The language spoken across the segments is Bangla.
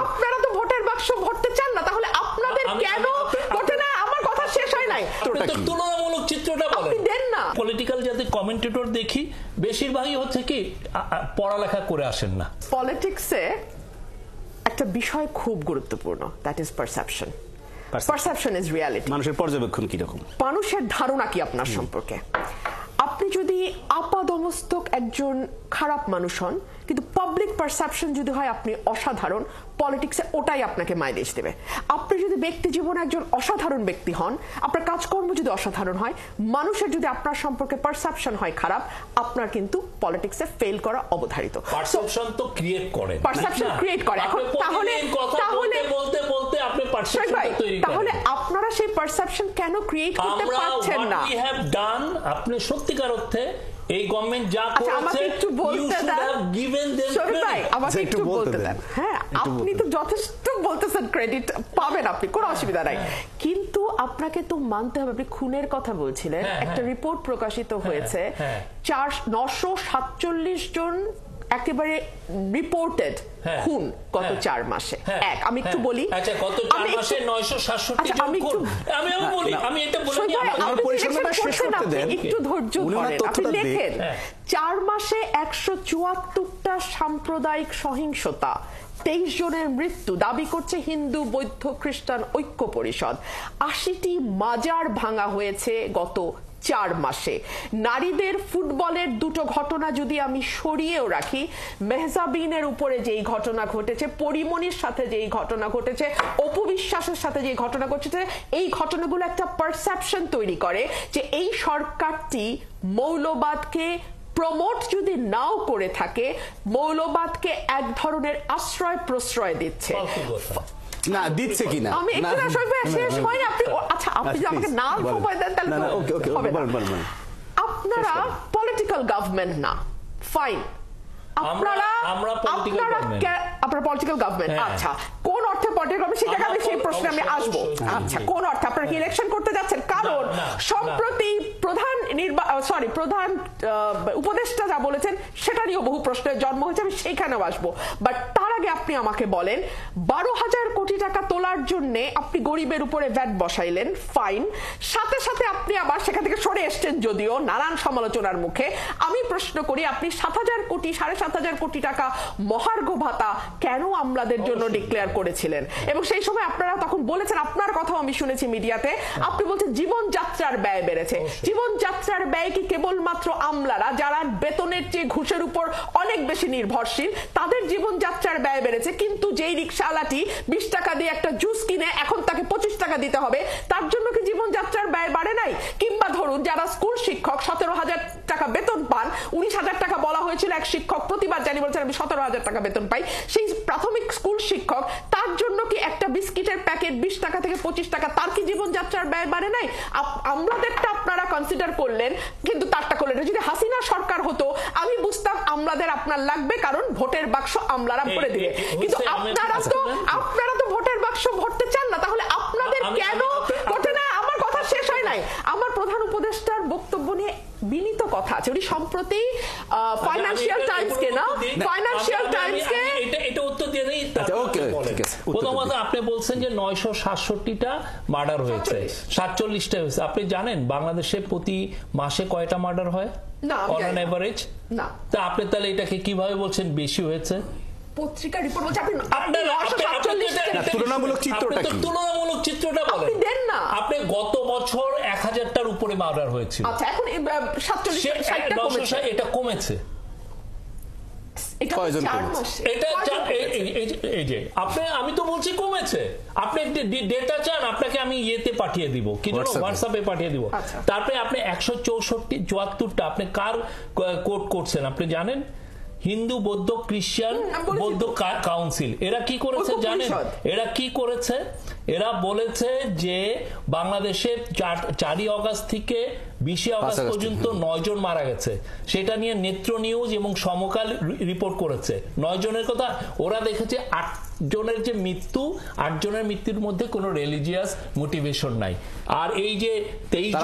আপনারা তো ভোটের বাক্স ভরতে চান না, তাহলে আপনাদের কেন ভোটে না? আমার কথা শেষ হয় নাই। তুলনামূলক চিত্রটা বলেন। আপনি দেন না। পলিটিক্যাল যাতে কমেন্টেটর দেখি বেশিরভাগই হচ্ছে কি পড়ালেখা করে আসেন না। পলিটিক্সে একটা বিষয় খুব গুরুত্বপূর্ণ, that is perception. Perception is reality. মানুষের পর্যবেক্ষণ কি রকম, মানুষের ধারণা কি আপনার সম্পর্কে। আপনি যদি আপাদমস্তক একজন খারাপ মানুষ হন, কিন্তু পাবলিক পারসেপশন যদি হয় আপনি অসাধারণ, পলিটিক্সে ওটাই আপনাকে মাইলেজ দেবে। আপনি যদি ব্যক্তি জীবনে একজন অসাধারণ ব্যক্তি হন, আপনার কাজকর্ম যদি অসাধারণ হয়, মানুষের যদি আপনার সম্পর্কে পারসেপশন হয় খারাপ, আপনার কিন্তু পলিটিক্সে ফেল করা অবধারিত। পারসেপশন তো ক্রিয়েট করে, পারসেপশন ক্রিয়েট করে। এখন তাহলে বলতে বলতে আপনি পারসেপশন তৈরি করেন। তাহলে আপনারা সেই পারসেপশন কেন ক্রিয়েট করতে পারছেন না? We have done, আপনি সত্যিকার অর্থে এই গভর্নমেন্ট যা করেছে, আমাকে একটু বলতে দেন। শরীফ ভাই, আমাকে একটু বলতে দেন। হ্যাঁ, আপনি তো যথেষ্ট বলতেছেন, ক্রেডিট পাবেন আপনি, কোনো অসুবিধা নাই। কিন্তু আপনাকে তো মানতে হবে, আপনি খুনের কথা বলছিলেন, একটা রিপোর্ট প্রকাশিত হয়েছে 947 জন একেবারে রিপোর্টেড খুন গত 4 মাসে। আমি একটু বলি, আচ্ছা গত 4 মাসে 967 জন খুন। আমি বলি, আমি এটা বলি, আমার পরিসংখ্যানটা শেষ করতে দেন, একটু ধৈর্য ধরেন। আপনি লেখেন 4 মাসে 174টা সাম্প্রদায়িক সহিংসতা, 23 জনের মৃত্যু দাবি করছে হিন্দু বৌদ্ধ খ্রিস্টান ঐক্য পরিষদ। 80টি মাজার ভাঙা হয়েছে গত 4 মাসে। নারীদের ফুটবলের 2টো ঘটনা যদি আমি সরিয়েও রাখি, মেহজাবিনের উপরে যেই ঘটনা ঘটেছে, পরিমণির সাথে যেই ঘটনা ঘটেছে, অপু বিশ্বাসের সাথে যেই ঘটনা ঘটেছে, এই ঘটনাগুলো একটা পারসেপশন তৈরি করে যে এই সরকারটি মৌলবাদকে প্রমোট যদি নাও করে থাকে, মৌলবাদকে এক ধরনের আশ্রয় প্রশ্রয় দিচ্ছে। না দিচ্ছে কিনা আমি একটু শেষ হয়। আপনি আচ্ছা, আপনি যদি আমাকে না সময় দেন তাহলে আপনারা পলিটিক্যাল গভর্নমেন্ট না, ফাইন, আপনারা পলিটিক্যাল গভর্নমেন্ট। আচ্ছা, কোন অর্থে পলিটিক্যাল গভর্নমেন্ট সেটাকে আমি সেই প্রশ্নে আমি আসবো। আচ্ছা, কোন অর্থে আপনারা কি ইলেকশন করতে যাচ্ছেন? কারণ সম্প্রতি প্রধান উপদেষ্টা যা বলেছেন সেটা নিয়েও বহু প্রশ্নের জন্ম হয়েছে, আমি সেইখানেও আসবো। বাট তার আগে আপনি আমাকে বলেন, 12,000 কোটি টাকা তোলার জন্য আপনি গরিবের উপরে ভ্যাট বসাইলেন, ফাইন, সাথে সাথে আপনি আবার সেখান থেকে সরে এসছেন যদিও নানান সমালোচনার মুখে। আমি প্রশ্ন করি, আপনি 7,000 কোটি 7,500 কোটি টাকা মহার্ঘ ভাতা কেন আমলাদের জন্য ডিক্লেয়ার করেছিলেন? এবং সেই সময় আপনারা তখন বলেছেন, আপনার কথাও আমি শুনেছি মিডিয়াতে, আপনি বলছেন জীবনযাত্রার ব্যয় বেড়েছে। জীবনযাত্রার ব্যয় কি কেবলমাত্র আমলারা যারা বেতনের চেয়ে ঘুষের উপর অনেক বেশি নির্ভরশীল তাদের জীবনযাত্রার ব্যয় বেড়েছে, কিন্তু যেই রিকশাওয়ালাটি 20 টাকা দিয়ে একটা জুস কিনে এখন তাকে 25 টাকা দিতে হবে, তার জন্য কি জীবনযাত্রার ব্যয় বাড়ে নাই? কিংবা ধরুন যারা স্কুল শিক্ষক 17,000 টাকা বেতন পান, 19,000 টাকা বলা হয়েছিল এক শিক্ষক প্রতিবার জানি বলছেন আমি 17,000 টাকা বেতন পাই, সেই প্রাথমিক স্কুল শিক্ষক, তার জন্য কি একটা বিস্কিটের প্যাকেট 20 টাকা থেকে 25 টাকা, তার কি জীবনযাত্রার ব্যয় বাড়ে নাই? আমলাদেরটা আপনারা কনসিডার করলেন কিন্তু তারটা করলেন। যদি হাসিনা সরকার হতো আমি বুঝতাম আমলাদের আপনার লাগবে, কারণ ভোটের বাক্স আমলারা ভরে দিবে, কিন্তু আপনারা তো ভোটের বাক্স ভরতে চান না, তাহলে আপনাদের কেন ভোটে না? আমার কথা শেষ হয় নাই। আমার প্রধান উপদেষ্টার বক্তব্য নিয়ে বিনীত কথা আছে। উনি সম্প্রতি ফাইন্যান্সিয়াল টাইমসকে এটা উত্তর দিয়ে নেই। প্রথমত আপনি বলছেন যে 967টা মার্ডার হয়েছে, 47টা হয়েছে। আপনি জানেন বাংলাদেশে প্রতি মাসে কয়টা মার্ডার হয় অন অ্যান এভারেজ? না। তা আপনি তাহলে এটাকে কিভাবে বলছেন বেশি হয়েছে? পত্রিকা রিপোর্ট বলছে তুলনামূলক চিত্রটা কি? তুলনামূলক চিত্রটা বলেন না। আপনি গত বছর 1000টার উপরে মার্ডার হয়েছিল। আচ্ছা, এখন 47 কমেছে। এটা কমেছে। আমি তো বলছি কমেছে। আপনি ডেটা চান, আপনাকে আমি ইয়েতে পাঠিয়ে দিব, কি জানো, হোয়াটসঅ্যাপে পাঠিয়ে দিব। তারপরে আপনি 174টা আপনি কার কোট করছেন আপনি জানেন? হিন্দু বৌদ্ধ খ্রিস্টান বৌদ্ধ কাউন্সিল। এরা কি করেছে জানেন? এরা কি করেছে? এরা বলেছে যে বাংলাদেশে 4ই আগস্ট থেকে 20 আগস্ট পর্যন্ত 9 জন মারা গেছে। সেটা নিয়ে নেত্র নিউজ এবং সমকাল রিপোর্ট করেছে 9 জনের কথা। ওরা দেখেছে 8 জনের যে মৃত্যু, 8 জনের মৃত্যুর মধ্যে কোনো রিলিজিয়াস মোটিভেশন নাই। আর এই যে 23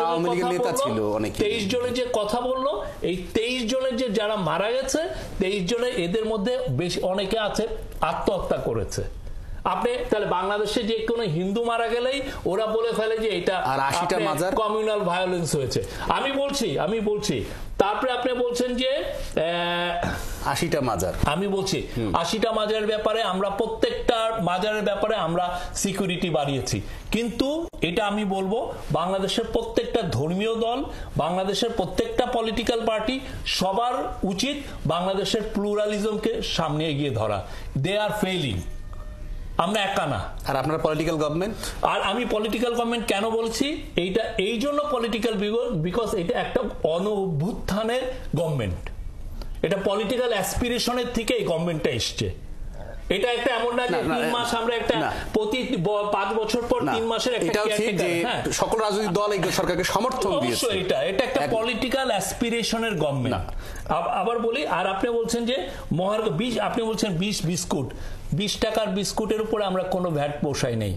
জনের যে কথা বললো, এই 23 জনের যে যারা মারা গেছে, 23 জনের এদের মধ্যে বেশি অনেকে আছে আত্মহত্যা করেছে। আপনি তাহলে বাংলাদেশে যে কোনো হিন্দু মারা গেলেই ওরা বলে ফেলে যে এটা কমিউনাল ভায়োলেন্স হয়েছে। আমি বলছি তারপরে আপনি বলছেন যে 80টা মাজার, আমি বলছি 80টা মাজারের ব্যাপারে আমরা প্রত্যেকটা মাজারের ব্যাপারে আমরা সিকিউরিটি বাড়িয়েছি, কিন্তু এটা আমি বলবো বাংলাদেশের প্রত্যেকটা ধর্মীয় দল, বাংলাদেশের প্রত্যেকটা পলিটিক্যাল পার্টি সবার উচিত বাংলাদেশের প্লুরালিজমকে সামনে এগিয়ে ধরা। দে আর ফেইলিং, আমরা একা না। আর আপনার পলিটিক্যাল গভর্নমেন্ট, আর আমি পলিটিক্যাল গভর্নমেন্ট কেন বলছি, এইটা এই জন্য পলিটিক্যাল বিকজ এটা একটা অনভ্যুত্থানের গভর্নমেন্ট, এটা পলিটিক্যাল অ্যাসপিরেশনের থেকে এই গভর্নমেন্টটা এসছে। এটা একটা এমন না যে 3 মাস আমরা একটা প্রতি 5 বছর পর 3 মাসের একটা সকল রাজনৈতিক দল এই সরকারকে সমর্থন দিয়েছে, এটা একটা পলিটিক্যাল অ্যাসপিরেশনের গভর্নমেন্ট। আবার বলি, আর আপনি বলছেন যে আপনি বলছেন 20 বিস্কুট, 20 টাকার বিস্কুটের উপরে আমরা কোনো ভ্যাট বসাই নেই।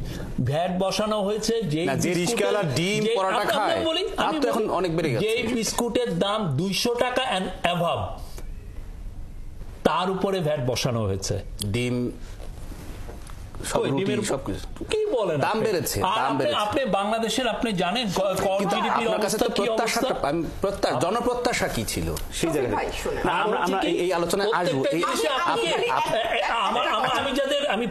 ভ্যাট বসানো হয়েছে যে ডিম পরোটা খায়, আমি এখন অনেক বেড়ে গেছে, যে বিস্কুটের দাম 200 টাকা এন্ড অ্যাভাব, তার উপরে ভ্যাট বসানো হয়েছে। ডিম কি বলেন, দাম বেড়েছে। আপনি বাংলাদেশের আপনি জানেন জিডিপির অবস্থা কি অবস্থা, জনপ্রত্যাশা কি ছিল সেই জায়গায় আমরা এই আলোচনায় আসবো। আমি